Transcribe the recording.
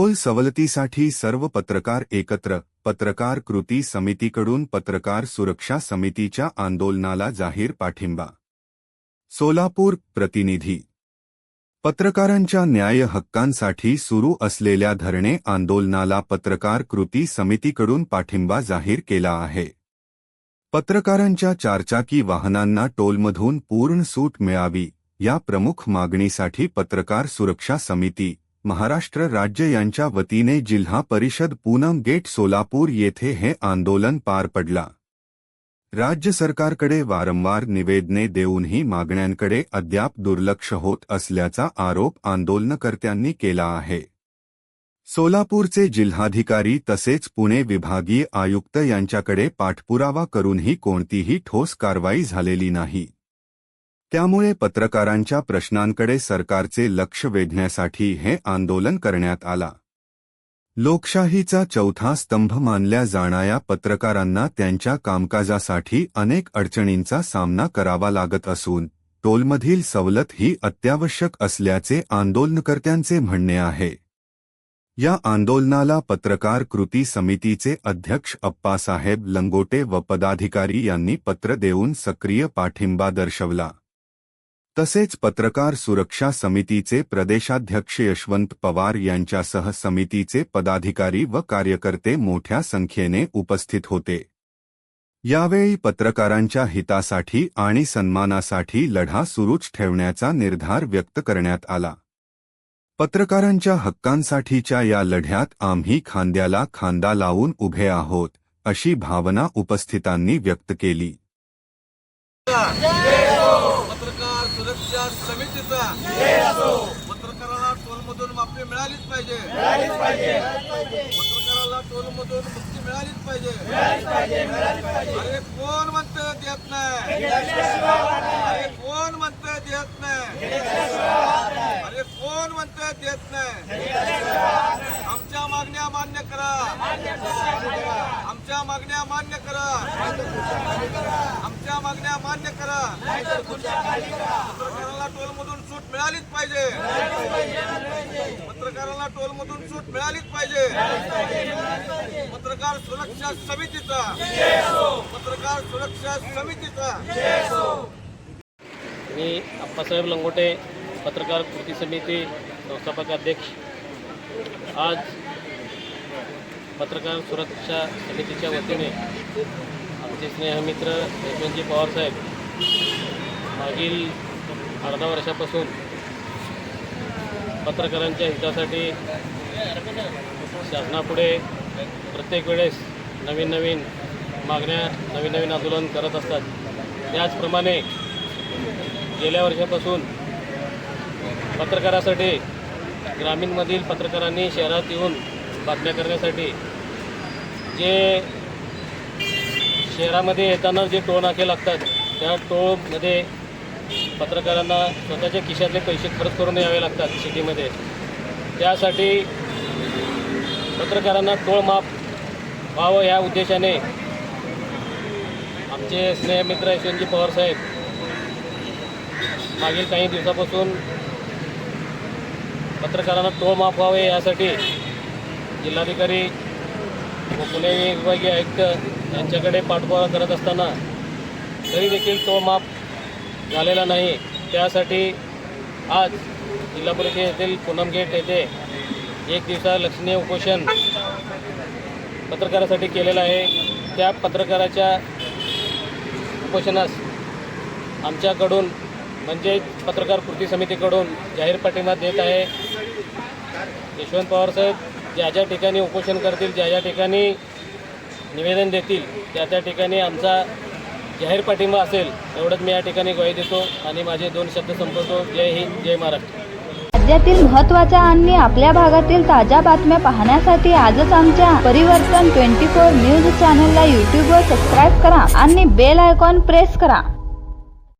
Toll सवलतीसाठी सर्व पत्रकार एकत्र, पत्रकार कृती समितीकडून पत्रकार सुरक्षा समितीच्या आंदोलनाला जाहीर पाठिंबा. सोलापूर प्रतिनिधी. पत्रकारांच्या न्याय हक्कांसाठी सुरू असलेल्या धरणे आंदोलनाला पत्रकार कृती समितीकडून पाठिंबा जाहीर केला आहे. पत्रकारांच्या चारचाकी वाहनांना टोलमधून पूर्ण सूट मिळावी या प्रमुख मागणीसाठी पत्रकार सुरक्षा समिती, महाराष्ट्र राज्य यांच्या वतीने जिल्हा परिषद पूनम गेट सोलापूर येथे हे आंदोलन पार पडला. राज्य सरकारकडे वारंवार निवेदने देऊनही मागण्यांकडे अद्याप दुर्लक्ष होत असल्याचा आरोप आंदोलनकर्त्यांनी केला आहे. सोलापूरचे जिल्हाधिकारी तसेच पुणे विभागीय आयुक्त यांच्याकडे पाठपुरावा करूनही कोणतीही ठोस कारवाई झालेली नाही. त्यामुळे पत्रकारांच्या प्रश्नांकडे सरकारचे लक्ष वेधण्यासाठी हे आंदोलन करण्यात आला. लोकशाहीचा चौथा स्तंभ मानल्या जाणाऱ्या पत्रकारांना त्यांच्या कामकाजासाठी अनेक अडचणींचा सामना करावा लागत असून टोलमधील सवलत ही अत्यावश्यक असल्याचे आंदोलनकर्त्यांचे म्हणणे आहे. या आंदोलनाला पत्रकार कृती समितीचे अध्यक्ष अप्पासाहेब लंगोटे व पदाधिकारी यांनी पत्र देऊन सक्रिय पाठिंबा दर्शवला. तसेच पत्रकार सुरक्षा समितीचे प्रदेशाध्यक्ष यशवंत पवार यांच्यासह समितीचे पदाधिकारी व कार्यकर्ते मोठ्या संख्येने उपस्थित होते. यावेळी पत्रकारांच्या हितासाठी आणि सन्मानासाठी लढा सुरूच ठेवण्याचा निर्धार व्यक्त करण्यात आला. पत्रकारांच्या हक्कांसाठीच्या या लढ्यात आम्ही खांद्याला खांदा लावून उभे आहोत, अशी भावना उपस्थितांनी व्यक्त केली. पत्रकार सुरक्षा समितीचा पत्रकारांना टोलमधून माफी मिळालीच पाहिजे. पत्रकाराला टोलमधून मुक्ती मिळालीच पाहिजे. अरे कोण म्हणतं देत नाही? अरे कोण म्हणतं देत नाही? अरे कोण म्हणतं देत नाही? आमच्या मागण्या मान्य करा. आमच्या मागण्या मान्य करा. आमच्या मागण्या मान्य करा. पत्रकारांना टोलमधून सूट मिळालीच पाहिजे. पत्रकारांना टोलमधून सूट मिळालीच पाहिजे. पत्रकार सुरक्षा समितीचा, पत्रकार सुरक्षा समितीचा. मी अप्पासाहेब लंगोटे, पत्रकार कृती समिती संस्थापक अध्यक्ष. आज पत्रकार सुरक्षा समितीच्या वतीने आमचे स्नेहमित्र यशवंतजी पवार साहेब मागील अर्धा वर्षापासून पत्रकारांच्या हितासाठी शासनापुढे प्रत्येक वेळेस नवीन नवीन मागण्या, नवीन नवीन आंदोलन करत असतात. त्याचप्रमाणे गेल्या वर्षापासून पत्रकारासाठी ग्रामीणमधील पत्रकारांनी शहरात येऊन बातम्या करण्यासाठी जे शहरामध्ये येताना जे टोल नाके लागतात त्या टोलमध्ये पत्रकारांना स्वतःच्या खिशातले पैसे खर्च करून यावे लागतात सिटीमध्ये. त्यासाठी पत्रकारांना टोल माफ व्हावं या उद्देशाने आमचे स्नेहमित्र यशवंतजी पवार साहेब मागील काही दिवसापासून पत्रकारांना टोल माफ व्हावे यासाठी जिल्हाधिकारी व पुणे विभागीय आयुक्त यांच्याकडे पाठपुरावा करत असताना तरी देखील टोल माफ झालेला नाही. त्यासाठी आज जिल्हा परिषद येथील पूनम गेट येथे एक दिवसा लक्षणीय उपोषण पत्रकारासाठी केलेलं आहे. त्या पत्रकाराच्या उपोषणास आमच्याकडून म्हणजे पत्रकार कृती समितीकडून जाहीर पाठिंबा देत आहे. यशवंत पवार साहेब ज्या ज्या ठिकाणी उपोषण करतील, ज्या ज्या ठिकाणी निवेदन देतील त्या त्या ठिकाणी आमचा जाहीर पाठिंबा असेल एवढंच मी या ठिकाणी ग्वाही देतो आणि माझे 2 शब्द संपवतो. जय हिंद, जय महाराष्ट्र. राज्यातील महत्त्वाच्या आणि आपल्या भागातील ताज्या बातम्या पाहण्यासाठी आजच आमच्या परिवर्तन 24 न्यूज चॅनलला यूट्यूबवर सबस्क्राईब करा आणि बेल आयकॉन प्रेस करा.